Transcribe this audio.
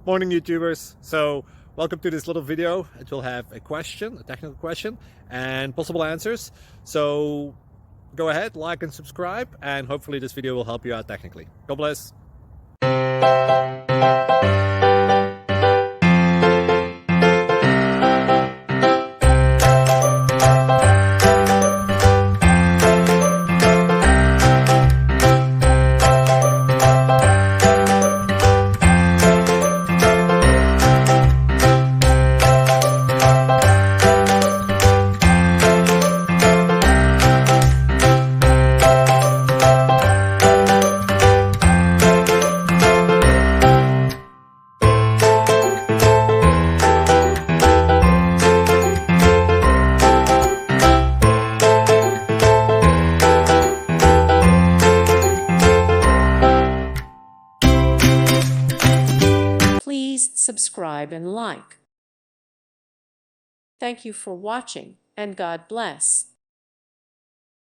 Morning YouTubers. So welcome to this little video. It will have a question, a technical question, and possible answers. So go ahead, like and subscribe, and hopefully this video will help you out technically. God bless. Please subscribe and like. Thank you for watching, and God bless.